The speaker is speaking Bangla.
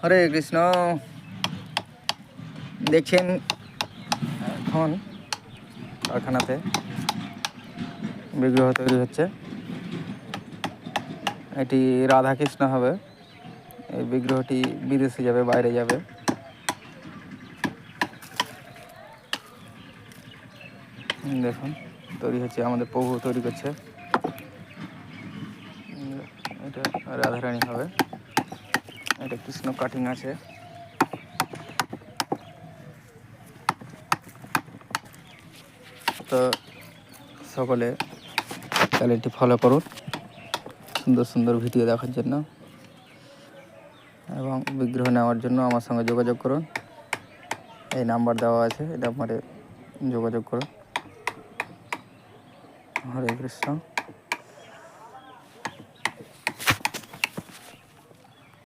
হরে কৃষ্ণ। দেখছেন এখন কারখানাতে বিগ্রহ তৈরি হচ্ছে। এটি রাধাকৃষ্ণ হবে। এই বিগ্রহটি বিদেশে যাবে, বাইরে যাবে। দেখুন তৈরি হচ্ছে, আমাদের প্রভু তৈরি করছে। এটা রাধারানী হবে। এটা কৃষ্ণ কাটিং আছে। তো সকলে চ্যানেলটি ফলো করুন সুন্দর সুন্দর ভিডিও দেখার জন্য, এবং বিগ্রহ নেওয়ার জন্য আমার সঙ্গে যোগাযোগ করুন। এই নাম্বার দেওয়া আছে, এই নাম্বারে যোগাযোগ করুন। হরে কৃষ্ণ।